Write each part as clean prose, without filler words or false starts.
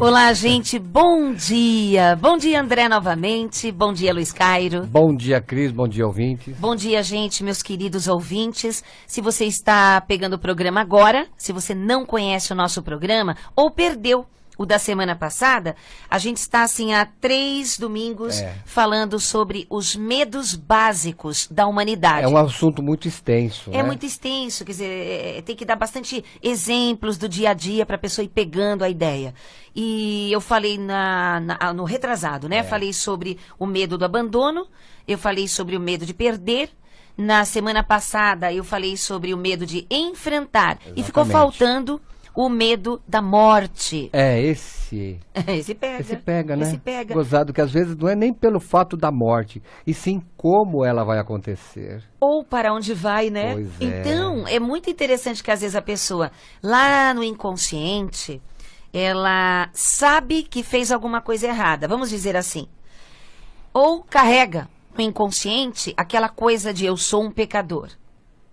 Olá, gente, bom dia. Bom dia, André, novamente. Bom dia, Luiz Cairo. Bom dia, Cris. Bom dia, ouvintes. Bom dia, gente, meus queridos ouvintes. Se você está pegando o programa agora, se você não conhece o nosso programa ou perdeu o da semana passada, a gente está, assim, há 3 domingos falando sobre os medos básicos da humanidade. É um assunto muito extenso, É muito extenso, quer dizer, tem que dar bastante exemplos do dia a dia para a pessoa ir pegando a ideia. E eu falei no retrasado, né? Falei sobre o medo do abandono, eu falei sobre o medo de perder. Na semana passada, eu falei sobre o medo de enfrentar. Exatamente. E ficou faltando o medo da morte. Esse pega. Esse pega, né? Esse pega. Gozado que às vezes não é nem pelo fato da morte, e sim como ela vai acontecer. Ou para onde vai, né? Pois é. Então, é muito interessante que às vezes a pessoa, lá no inconsciente, ela sabe que fez alguma coisa errada, vamos dizer assim. Ou carrega no inconsciente aquela coisa de eu sou um pecador.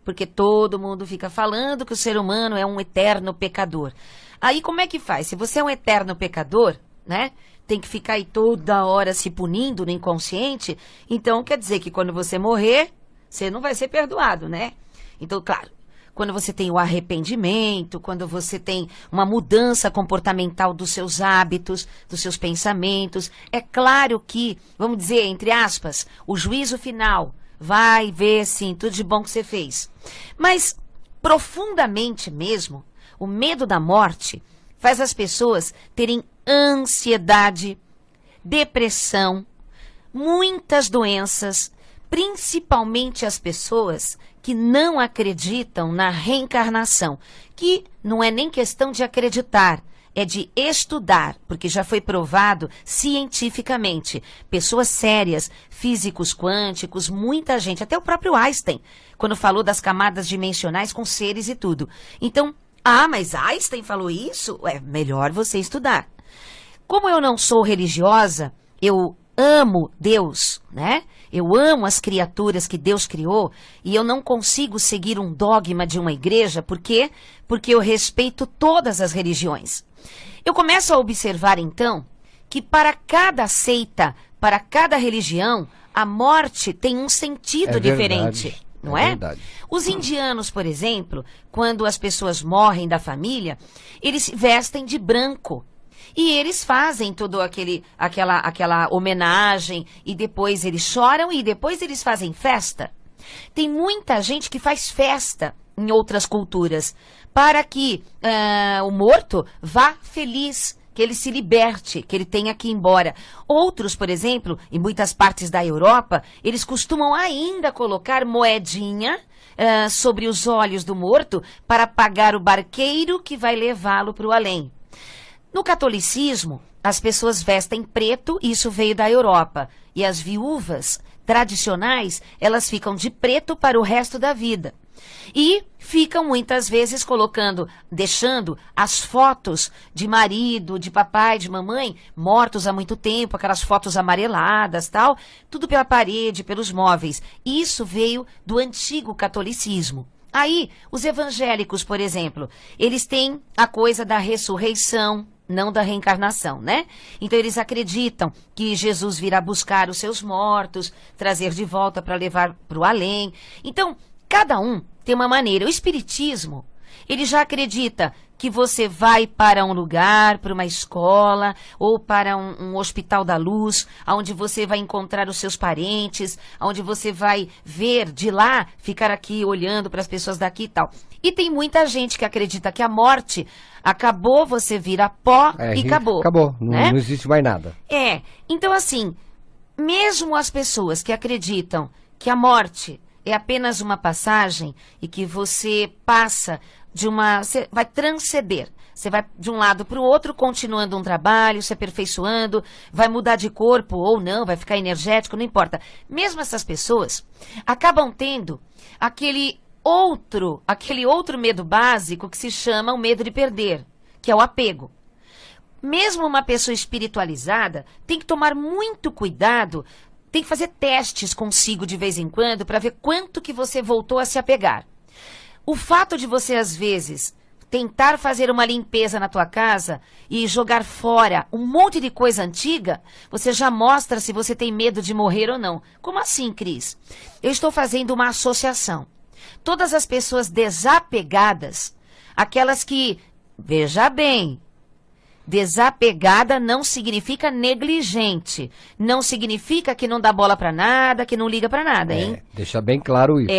Porque todo mundo fica falando que o ser humano é um eterno pecador. Aí como é que faz? Se você é um eterno pecador, né? Tem que ficar aí toda hora se punindo no inconsciente. Então quer dizer que quando você morrer, você não vai ser perdoado, né? Então, claro, quando você tem o arrependimento, quando você tem uma mudança comportamental dos seus hábitos, dos seus pensamentos, é claro que, vamos dizer, entre aspas, o juízo final vai ver, sim, tudo de bom que você fez. Mas, profundamente mesmo, o medo da morte faz as pessoas terem ansiedade, depressão, muitas doenças, principalmente as pessoas que não acreditam na reencarnação, que não é nem questão de acreditar, é de estudar, porque já foi provado cientificamente. Pessoas sérias, físicos quânticos, muita gente, até o próprio Einstein, quando falou das camadas dimensionais com seres e tudo. Então, mas Einstein falou isso? É melhor você estudar. Como eu não sou religiosa, eu amo Deus, né? Eu amo as criaturas que Deus criou e eu não consigo seguir um dogma de uma igreja. Por quê? Porque eu respeito todas as religiões. Eu começo a observar, então, que para cada seita, para cada religião, a morte tem um sentido diferente, não é? Verdade. Os indianos, por exemplo, quando as pessoas morrem da família, eles se vestem de branco. E eles fazem toda aquela homenagem, e depois eles choram, e depois eles fazem festa. Tem muita gente que faz festa em outras culturas, para que o morto vá feliz, que ele se liberte, que ele tenha que ir embora. Outros, por exemplo, em muitas partes da Europa, eles costumam ainda colocar moedinha sobre os olhos do morto para pagar o barqueiro que vai levá-lo para o além. No catolicismo, as pessoas vestem preto, isso veio da Europa. E as viúvas tradicionais, elas ficam de preto para o resto da vida. E ficam muitas vezes deixando as fotos de marido, de papai, de mamãe, mortos há muito tempo, aquelas fotos amareladas, tal, tudo pela parede, pelos móveis. Isso veio do antigo catolicismo. Aí, os evangélicos, por exemplo, eles têm a coisa da ressurreição, não da reencarnação, né? Então eles acreditam que Jesus virá buscar os seus mortos, trazer de volta para levar para o além. Então, cada um tem uma maneira. O espiritismo, ele já acredita que você vai para um lugar, para uma escola, ou para um hospital da luz, onde você vai encontrar os seus parentes, onde você vai ver de lá, ficar aqui olhando para as pessoas daqui e tal. E tem muita gente que acredita que a morte acabou, você vira pó e acabou. Acabou, né? Não existe mais nada. Então assim, mesmo as pessoas que acreditam que a morte é apenas uma passagem e que você passa você vai transcender. Você vai de um lado para o outro, continuando um trabalho, se aperfeiçoando, vai mudar de corpo ou não, vai ficar energético, não importa. Mesmo essas pessoas acabam tendo aquele outro medo básico que se chama o medo de perder, que é o apego. Mesmo uma pessoa espiritualizada tem que tomar muito cuidado, tem que fazer testes consigo de vez em quando para ver quanto que você voltou a se apegar. O fato de você, às vezes, tentar fazer uma limpeza na tua casa e jogar fora um monte de coisa antiga, você já mostra se você tem medo de morrer ou não. Como assim, Cris? Eu estou fazendo uma associação. Todas as pessoas desapegadas, aquelas que, veja bem, desapegada não significa negligente. Não significa que não dá bola pra nada, que não liga pra nada, hein? Deixa bem claro isso.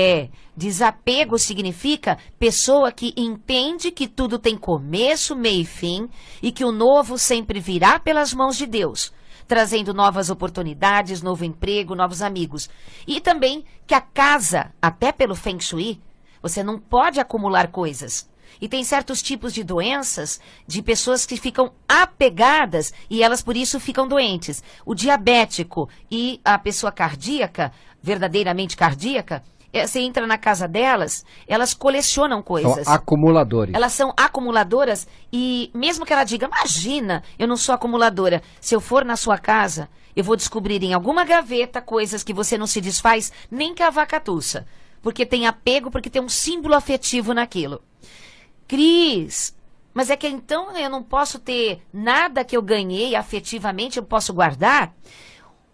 Desapego significa pessoa que entende que tudo tem começo, meio e fim e que o novo sempre virá pelas mãos de Deus, trazendo novas oportunidades, novo emprego, novos amigos. E também que a casa, até pelo Feng Shui, você não pode acumular coisas. E tem certos tipos de doenças de pessoas que ficam apegadas e elas por isso ficam doentes. O diabético e a pessoa cardíaca, verdadeiramente cardíaca, você entra na casa delas, elas colecionam coisas. São acumuladores. Elas são acumuladoras e mesmo que ela diga, imagina, eu não sou acumuladora. Se eu for na sua casa, eu vou descobrir em alguma gaveta coisas que você não se desfaz nem que a vaca tussa. Porque tem apego, porque tem um símbolo afetivo naquilo. Cris, mas é que então eu não posso ter nada que eu ganhei afetivamente, eu posso guardar?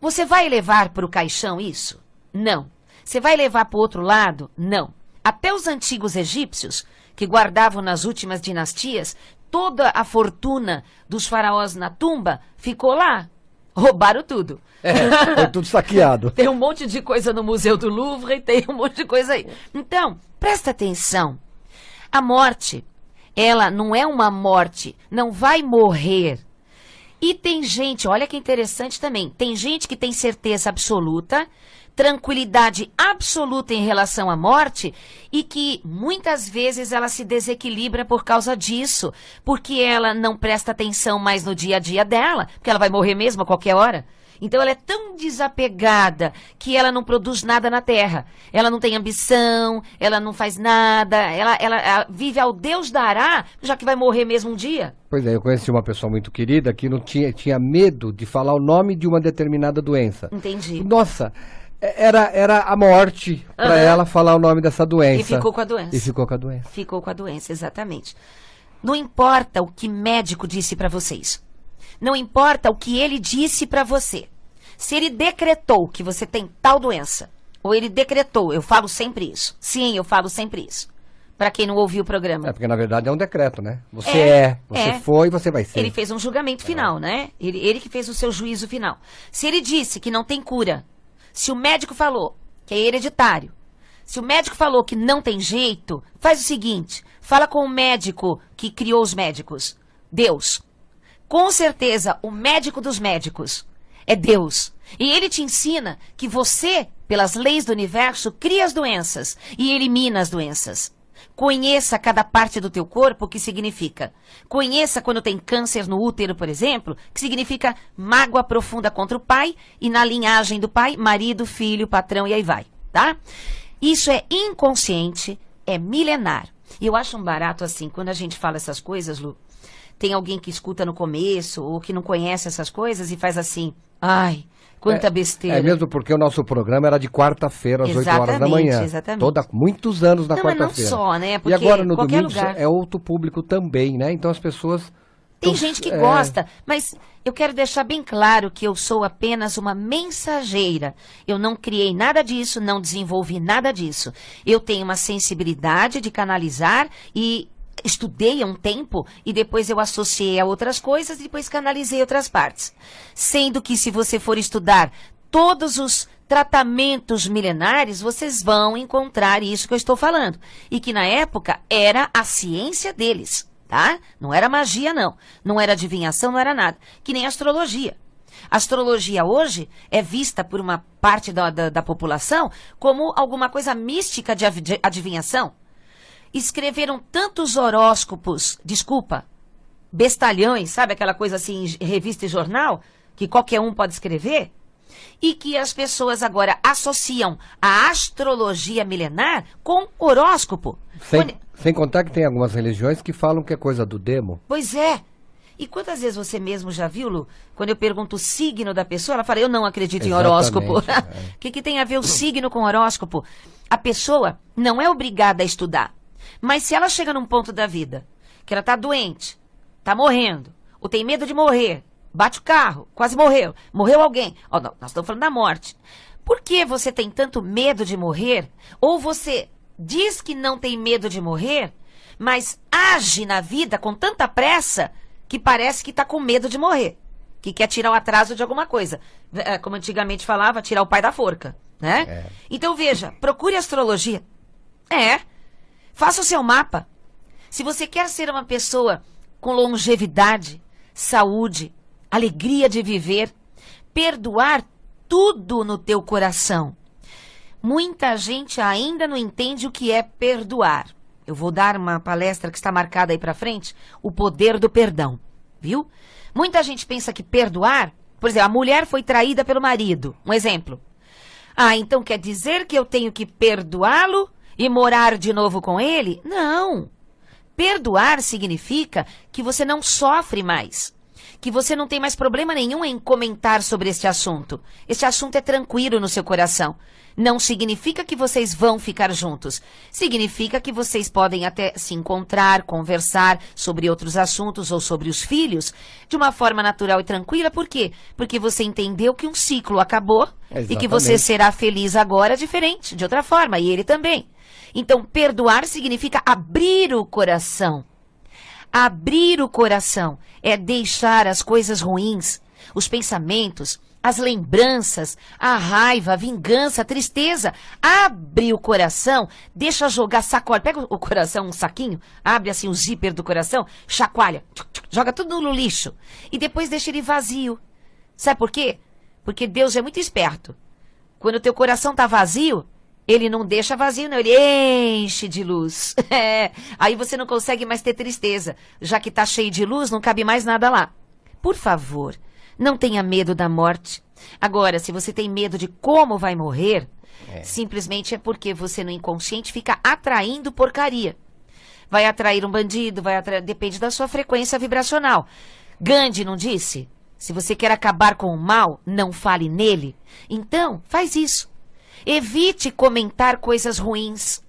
Você vai levar para o caixão isso? Não. Você vai levar para o outro lado? Não. Até os antigos egípcios, que guardavam nas últimas dinastias, toda a fortuna dos faraós na tumba ficou lá. Roubaram tudo. Foi tudo saqueado. Tem um monte de coisa no Museu do Louvre, tem um monte de coisa aí. Então, presta atenção. A morte, ela não é uma morte, não vai morrer. E tem gente, olha que interessante também, tem gente que tem certeza absoluta, tranquilidade absoluta em relação à morte e que muitas vezes ela se desequilibra por causa disso, porque ela não presta atenção mais no dia a dia dela, porque ela vai morrer mesmo a qualquer hora. Então ela é tão desapegada que ela não produz nada na terra. Ela não tem ambição, ela não faz nada, ela vive ao Deus dará, já que vai morrer mesmo um dia. Pois é, eu conheci uma pessoa muito querida que não tinha medo de falar o nome de uma determinada doença. Entendi. Nossa, era a morte para ela falar o nome dessa doença. E ficou com a doença. E ficou com a doença. Ficou com a doença, exatamente. Não importa o que médico disse para vocês. Não importa o que ele disse para você. Se ele decretou que você tem tal doença, ou ele decretou, eu falo sempre isso. Sim, eu falo sempre isso. Para quem não ouviu o programa. Porque na verdade é um decreto, né? Você foi e você vai ser. Ele fez um julgamento final, né? Ele que fez o seu juízo final. Se ele disse que não tem cura, se o médico falou que é hereditário, se o médico falou que não tem jeito, faz o seguinte, fala com o médico que criou os médicos, Deus. Com certeza, o médico dos médicos é Deus. E ele te ensina que você, pelas leis do universo, cria as doenças e elimina as doenças. Conheça cada parte do teu corpo, o que significa. Conheça quando tem câncer no útero, por exemplo, que significa mágoa profunda contra o pai e na linhagem do pai, marido, filho, patrão e aí vai, tá? Isso é inconsciente, é milenar. E eu acho um barato assim, quando a gente fala essas coisas, Lu, tem alguém que escuta no começo ou que não conhece essas coisas e faz assim, ai, quanta besteira. É mesmo porque o nosso programa era de quarta-feira, às 8 horas da manhã. Exatamente. Muitos anos na quarta-feira. Mas não só, né? Porque e agora no qualquer domingo lugar. é outro público também, né? Então as pessoas... Tem gente que gosta, mas eu quero deixar bem claro que eu sou apenas uma mensageira. Eu não criei nada disso, não desenvolvi nada disso. Eu tenho uma sensibilidade de canalizar e estudei há um tempo e depois eu associei a outras coisas e depois canalizei outras partes. Sendo que se você for estudar todos os tratamentos milenares, vocês vão encontrar isso que eu estou falando. E que na época era a ciência deles, tá? Não era magia, não. Não era adivinhação, não era nada. Que nem astrologia. A astrologia hoje é vista por uma parte da população como alguma coisa mística de adivinhação. Escreveram tantos horóscopos, bestalhões, sabe aquela coisa assim, em revista e jornal, que qualquer um pode escrever, e que as pessoas agora associam a astrologia milenar com horóscopo. Sem contar que tem algumas religiões que falam que é coisa do demo. Pois é. E quantas vezes você mesmo já viu, Lu, quando eu pergunto o signo da pessoa, ela fala, eu não acredito em horóscopo. O que tem a ver o signo com horóscopo? A pessoa não é obrigada a estudar. Mas se ela chega num ponto da vida que ela tá doente, tá morrendo, ou tem medo de morrer, bate o carro, quase morreu, morreu alguém. Ó, não, nós estamos falando da morte. Por que você tem tanto medo de morrer? Ou você diz que não tem medo de morrer, mas age na vida com tanta pressa que parece que está com medo de morrer, que quer tirar o atraso de alguma coisa. Como antigamente falava, tirar o pai da forca, né? Então veja, procure astrologia. Faça o seu mapa. Se você quer ser uma pessoa com longevidade, saúde, alegria de viver, perdoar tudo no teu coração. Muita gente ainda não entende o que é perdoar. Eu vou dar uma palestra que está marcada aí para frente, o poder do perdão, viu? Muita gente pensa que perdoar, por exemplo, a mulher foi traída pelo marido, um exemplo. Então quer dizer que eu tenho que perdoá-lo e morar de novo com ele? Não. Perdoar significa que você não sofre mais, que você não tem mais problema nenhum em comentar sobre este assunto. Este assunto é tranquilo no seu coração. Não significa que vocês vão ficar juntos. Significa que vocês podem até se encontrar, conversar sobre outros assuntos ou sobre os filhos de uma forma natural e tranquila. Por quê? Porque você entendeu que um ciclo acabou e que você será feliz agora diferente, de outra forma, e ele também. Então, perdoar significa abrir o coração. Abrir o coração é deixar as coisas ruins, os pensamentos, as lembranças, a raiva, a vingança, a tristeza. Abre o coração, deixa jogar, sacode. Pega o coração, um saquinho, abre assim o zíper do coração, chacoalha, joga tudo no lixo. E depois deixa ele vazio. Sabe por quê? Porque Deus é muito esperto. Quando o teu coração está vazio, ele não deixa vazio, não. Ele enche de luz. Aí você não consegue mais ter tristeza. Já que está cheio de luz, não cabe mais nada lá. Por favor, não tenha medo da morte. Agora, se você tem medo de como vai morrer, simplesmente é porque você no inconsciente fica atraindo porcaria. Vai atrair um bandido, depende da sua frequência vibracional. Gandhi não disse? Se você quer acabar com o mal, não fale nele. Então, faz isso. Evite comentar coisas ruins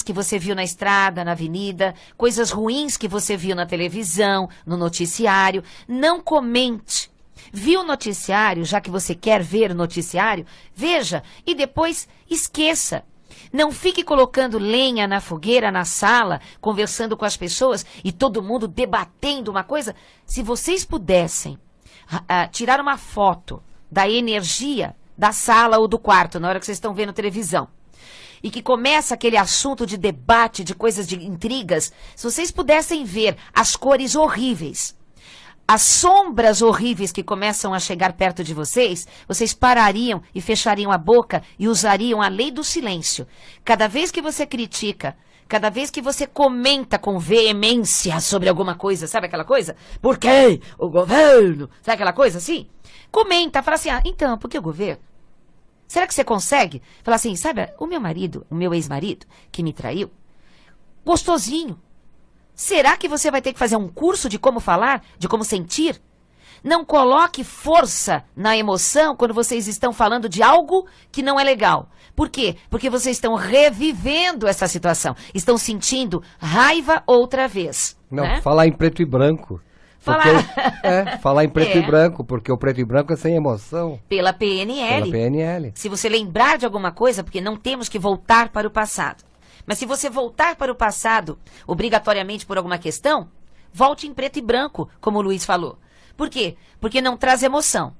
que você viu na estrada, na avenida, coisas ruins que você viu na televisão, no noticiário. Não comente. Viu o noticiário, já que você quer ver o noticiário, veja e depois esqueça. Não fique colocando lenha na fogueira, na sala, conversando com as pessoas e todo mundo debatendo uma coisa. Se vocês pudessem tirar uma foto da energia da sala ou do quarto, na hora que vocês estão vendo televisão, e que começa aquele assunto de debate, de coisas de intrigas, se vocês pudessem ver as cores horríveis, as sombras horríveis que começam a chegar perto de vocês, vocês parariam e fechariam a boca e usariam a lei do silêncio. Cada vez que você critica, cada vez que você comenta com veemência sobre alguma coisa, sabe aquela coisa? Por quê? O governo? Sabe aquela coisa assim? Comenta, fala assim, então, por que o governo? Será que você consegue? Falar assim, sabe, o meu marido, o meu ex-marido, que me traiu, gostosinho. Será que você vai ter que fazer um curso de como falar, de como sentir? Não coloque força na emoção quando vocês estão falando de algo que não é legal. Por quê? Porque vocês estão revivendo essa situação. Estão sentindo raiva outra vez. Não, né? Falar em preto e branco. Falar em preto e branco, porque o preto e branco é sem emoção. Pela PNL. Pela PNL. Se você lembrar de alguma coisa, porque não temos que voltar para o passado. Mas se você voltar para o passado, obrigatoriamente por alguma questão, volte em preto e branco, como o Luiz falou. Por quê? Porque não traz emoção.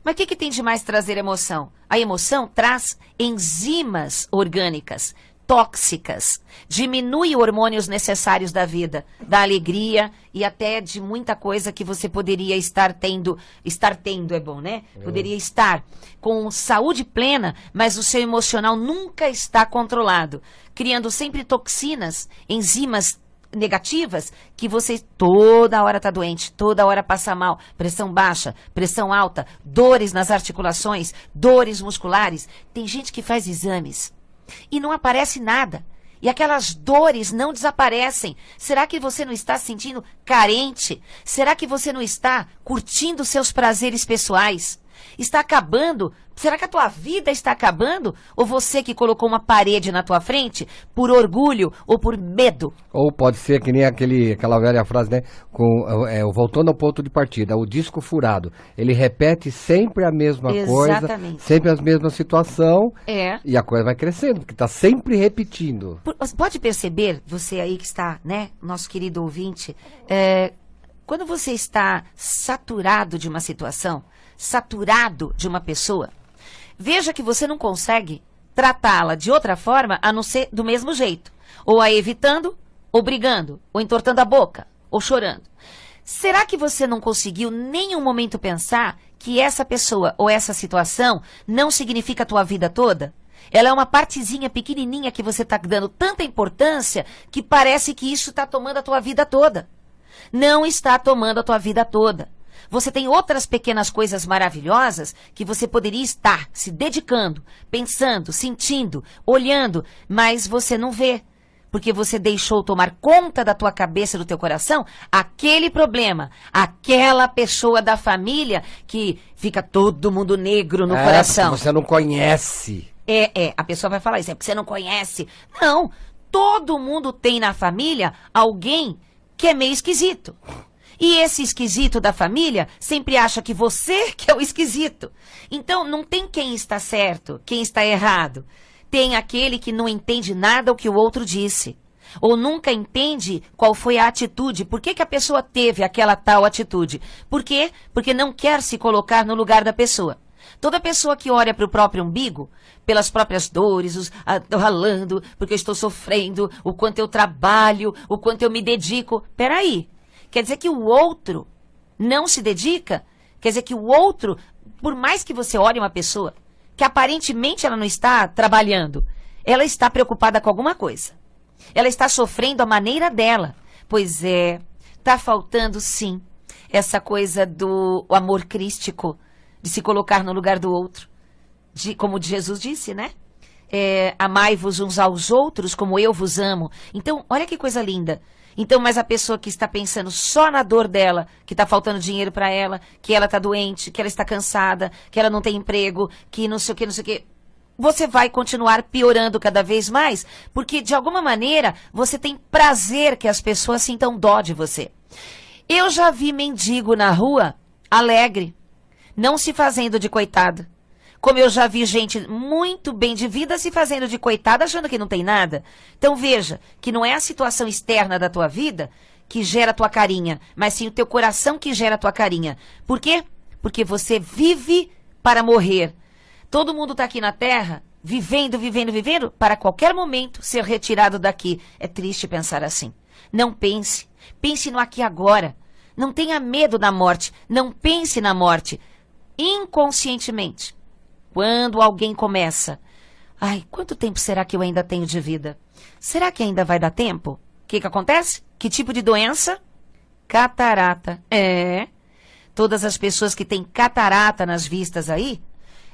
Mas o que tem de mais trazer emoção? A emoção traz enzimas orgânicas, tóxicas, diminui hormônios necessários da vida, da alegria e até de muita coisa que você poderia estar tendo é bom, né? Poderia estar com saúde plena, mas o seu emocional nunca está controlado, criando sempre toxinas, enzimas negativas, que você toda hora está doente, toda hora passa mal, pressão baixa, pressão alta, dores nas articulações, dores musculares. Tem gente que faz exames e não aparece nada. E aquelas dores não desaparecem. Será que você não está se sentindo carente? Será que você não está curtindo seus prazeres pessoais? Está acabando? Será que a tua vida está acabando? Ou você que colocou uma parede na tua frente por orgulho ou por medo? Ou pode ser que nem aquela velha frase, né? Voltando ao ponto de partida, o disco furado. Ele repete sempre a mesma Exatamente. coisa, sempre a mesma situação. É. E a coisa vai crescendo, porque está sempre repetindo. Pode perceber, você aí que está, né, nosso querido ouvinte, quando você está saturado de uma situação, saturado de uma pessoa, veja que você não consegue tratá-la de outra forma a não ser do mesmo jeito. Ou a evitando, ou brigando, ou entortando a boca, ou chorando. Será que você não conseguiu nem um momento pensar que essa pessoa ou essa situação não significa a tua vida toda? Ela é uma partezinha pequenininha que você está dando tanta importância que parece que isso está tomando a tua vida toda. Não está tomando a tua vida toda. Você tem outras pequenas coisas maravilhosas que você poderia estar se dedicando, pensando, sentindo, olhando, mas você não vê. Porque você deixou tomar conta da tua cabeça e do teu coração aquele problema, aquela pessoa da família que fica todo mundo negro no coração. Porque você não conhece. A pessoa vai falar isso, é porque você não conhece. Não, todo mundo tem na família alguém que é meio esquisito. E esse esquisito da família sempre acha que você que é o esquisito. Então, não tem quem está certo, quem está errado. Tem aquele que não entende nada o que o outro disse. Ou nunca entende qual foi a atitude. Por que a pessoa teve aquela tal atitude? Por quê? Porque não quer se colocar no lugar da pessoa. Toda pessoa que olha para o próprio umbigo, pelas próprias dores, estou ralando, porque eu estou sofrendo, o quanto eu trabalho, o quanto eu me dedico. Peraí. Quer dizer que o outro não se dedica? Quer dizer que o outro, por mais que você olhe uma pessoa, que aparentemente ela não está trabalhando, ela está preocupada com alguma coisa. Ela está sofrendo a maneira dela. Pois é, está faltando sim essa coisa do amor crístico, de se colocar no lugar do outro. Como Jesus disse, né? Amai-vos uns aos outros como eu vos amo. Então, olha que coisa linda. Então, mas a pessoa que está pensando só na dor dela, que está faltando dinheiro para ela, que ela está doente, que ela está cansada, que ela não tem emprego, que não sei o que, não sei o que, você vai continuar piorando cada vez mais, porque de alguma maneira você tem prazer que as pessoas sintam dó de você. Eu já vi mendigo na rua alegre, não se fazendo de coitado. Como eu já vi gente muito bem de vida se fazendo de coitada, achando que não tem nada. Então veja, que não é a situação externa da tua vida que gera a tua carinha, mas sim o teu coração que gera a tua carinha. Por quê? Porque você vive para morrer. Todo mundo está aqui na Terra, vivendo, para qualquer momento ser retirado daqui. É triste pensar assim. Não pense. Pense no aqui e agora. Não tenha medo da morte. Não pense na morte. Inconscientemente. Quando alguém começa, ai, quanto tempo será que eu ainda tenho de vida? Será que ainda vai dar tempo? O que acontece? Que tipo de doença? Catarata. Todas as pessoas que têm catarata nas vistas aí,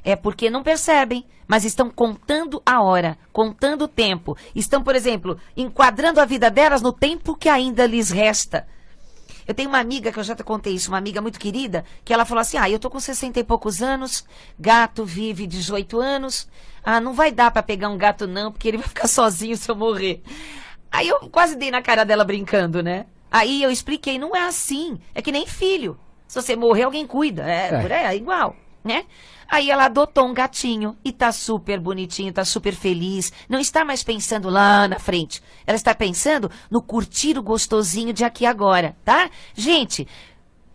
é porque não percebem, mas estão contando a hora, contando o tempo. Estão, por exemplo, enquadrando a vida delas no tempo que ainda lhes resta. Eu tenho uma amiga, que eu já te contei isso, uma amiga muito querida, que ela falou assim, eu tô com 60 e poucos anos, gato vive 18 anos, não vai dar pra pegar um gato não, porque ele vai ficar sozinho se eu morrer. Aí eu quase dei na cara dela brincando, né? Aí eu expliquei, não é assim, é que nem filho. Se você morrer, alguém cuida, é igual, né? Aí ela adotou um gatinho e tá super bonitinho, tá super feliz. Não está mais pensando lá na frente. Ela está pensando no curtir o gostosinho de aqui e agora, tá? Gente,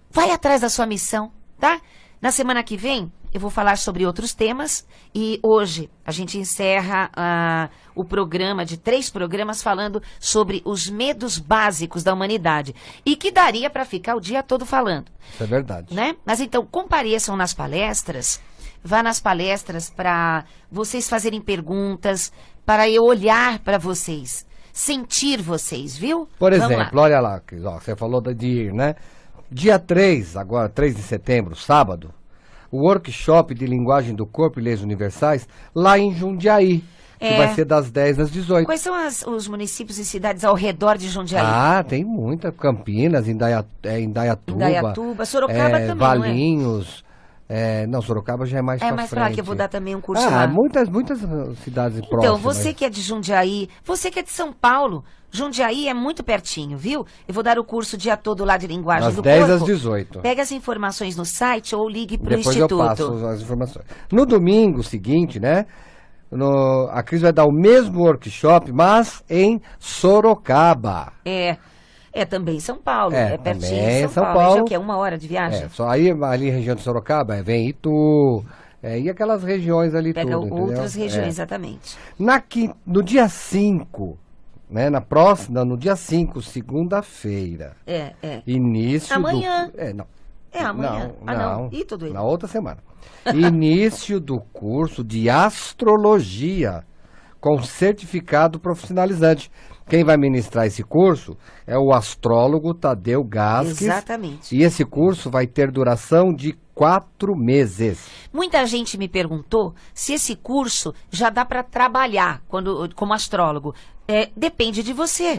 vai atrás da sua missão, tá? Na semana que vem, eu vou falar sobre outros temas. E hoje a gente encerra o programa de 3 programas falando sobre os medos básicos da humanidade. E que daria para ficar o dia todo falando. Isso é verdade. Né? Mas então, compareçam nas palestras. Vá nas palestras para vocês fazerem perguntas, para eu olhar para vocês, sentir vocês, viu? Por exemplo, olha lá, você falou de ir, né? Dia 3, agora 3 de setembro, sábado, o workshop de linguagem do corpo e leis universais, lá em Jundiaí, que vai ser das 10 às 18. Quais são os municípios e cidades ao redor de Jundiaí? Tem muita. Campinas, Indaiatuba, Sorocaba também, Valinhos... Não, Sorocaba já é mais É pra mais frente. pra lá que eu vou dar também um curso lá. Muitas cidades próximas. Então, você que é de Jundiaí, você que é de São Paulo, Jundiaí é muito pertinho, viu? Eu vou dar o curso o dia todo lá de linguagem Das do 10 corpo. às 18. Pega as informações no site ou ligue pro Depois Instituto. eu passo as informações. No domingo seguinte, né? A Cris vai dar o mesmo workshop, mas em Sorocaba. É também São Paulo, É, é pertinho também de São Paulo. Paulo. Já que é 1 hora de viagem. Só aí ali região de Sorocaba, vem Itu, e aquelas regiões ali Pega tudo, entendeu? outras regiões, exatamente. No dia 5, né, no dia 5, segunda-feira. Início Amanhã. Não. É amanhã. Não. Ih, tudo isso. Na outra semana. Início do curso de astrologia com certificado profissionalizante. Quem vai ministrar esse curso é o astrólogo Tadeu Gasques. Exatamente. E esse curso vai ter duração de 4 meses. Muita gente me perguntou se esse curso já dá para trabalhar como astrólogo. Depende de você.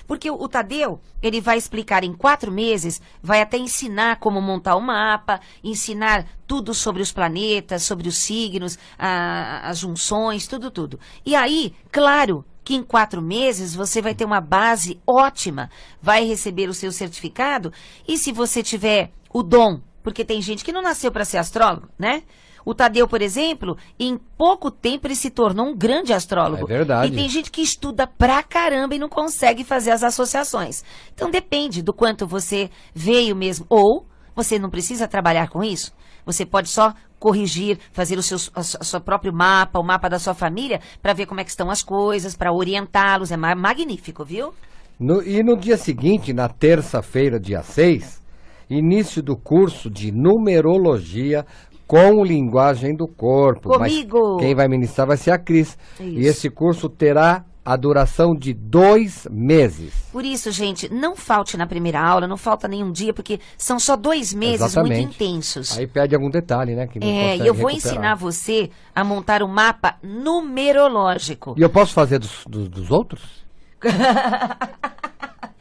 Porque o Tadeu, ele vai explicar em 4 meses, vai até ensinar como montar o mapa, ensinar tudo sobre os planetas, sobre os signos, as junções, tudo. E aí, claro, que em 4 meses você vai ter uma base ótima, vai receber o seu certificado, e se você tiver o dom, porque tem gente que não nasceu para ser astrólogo, né? O Tadeu, por exemplo, em pouco tempo ele se tornou um grande astrólogo. É verdade. E tem gente que estuda pra caramba e não consegue fazer as associações. Então depende do quanto você veio mesmo. Ou você não precisa trabalhar com isso. Você pode só corrigir, fazer o seu próprio mapa, o mapa da sua família, para ver como é que estão as coisas, para orientá-los. É magnífico, viu? E no dia seguinte, na terça-feira, dia 6, início do curso de numerologia com linguagem do corpo. Comigo! Mas quem vai ministrar vai ser a Cris. Isso. E esse curso terá a duração de 2 meses. Por isso, gente, não falte na primeira aula, não falta nenhum dia, porque são só 2 meses Exatamente. muito intensos. Aí perde algum detalhe, né? Que não consegue E eu vou recuperar. ensinar você a montar um mapa numerológico. E eu posso fazer dos outros?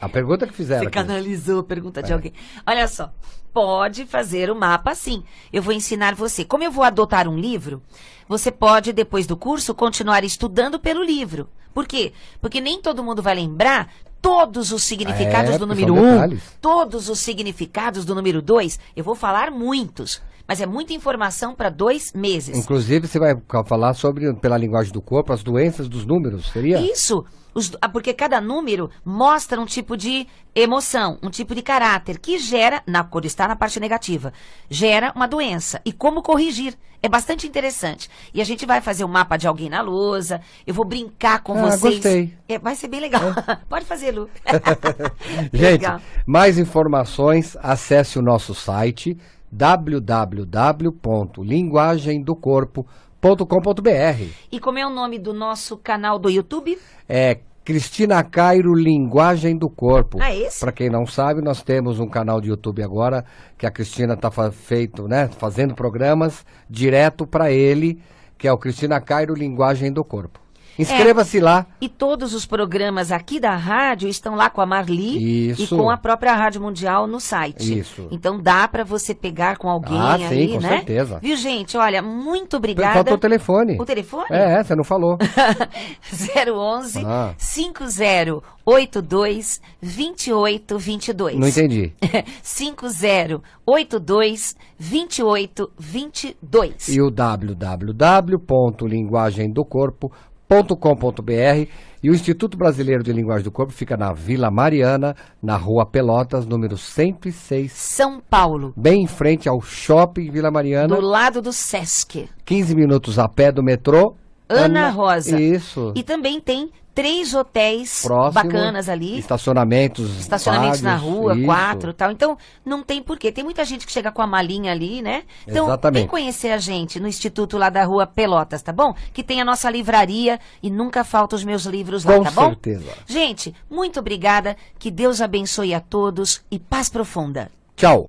A pergunta que fizeram. Você aqui. canalizou a pergunta de alguém. Olha só, pode fazer o mapa sim. Eu vou ensinar você. Como eu vou adotar um livro, você pode, depois do curso, continuar estudando pelo livro. Por quê? Porque nem todo mundo vai lembrar todos os significados do porque número são 1, detalhes. todos os significados do número 2. Eu vou falar muitos, mas é muita informação para 2 meses. Inclusive, você vai falar sobre, pela linguagem do corpo, as doenças dos números, seria? Isso, porque cada número mostra um tipo de emoção, um tipo de caráter que gera, quando está na parte negativa, gera uma doença. E como corrigir. É bastante interessante. E a gente vai fazer um mapa de alguém na lousa, eu vou brincar com vocês. Gostei. Vai ser bem legal. Pode fazer, Lu. Gente, Legal. mais informações, acesse o nosso site www.linguagemdocorpo.com.br. E como é o nome do nosso canal do YouTube? É Cristina Cairo Linguagem do Corpo. Esse? Para quem não sabe, nós temos um canal de YouTube agora que a Cristina está fazendo programas direto para ele, que é o Cristina Cairo Linguagem do Corpo. Inscreva-se lá. E todos os programas aqui da rádio estão lá com a Marli Isso. e com a própria Rádio Mundial no site. Isso. Então dá para você pegar com alguém Sim, aí, com né? certeza. Viu, gente? Olha, muito obrigada. Faltou o telefone. O telefone? Você não falou. 011 Ah. 5082 2822. Não entendi. 5082 2822. E o www.linguagemdocorpo.com.br. E o Instituto Brasileiro de Linguagem do Corpo fica na Vila Mariana, na Rua Pelotas, número 106, São Paulo, bem em frente ao Shopping Vila Mariana. do lado do Sesc. 15 minutos a pé do metrô. Ana Rosa. Isso. E também tem 3 hotéis Próximo, bacanas ali. Estacionamentos Na vagos, rua, isso. 4 e tal. Então, não tem porquê. Tem muita gente que chega com a malinha ali, né? Então, Exatamente. vem conhecer a gente no Instituto lá da Rua Pelotas, tá bom? Que tem a nossa livraria e nunca faltam os meus livros lá, Com tá bom? certeza. Gente, muito obrigada. Que Deus abençoe a todos e paz profunda. Tchau.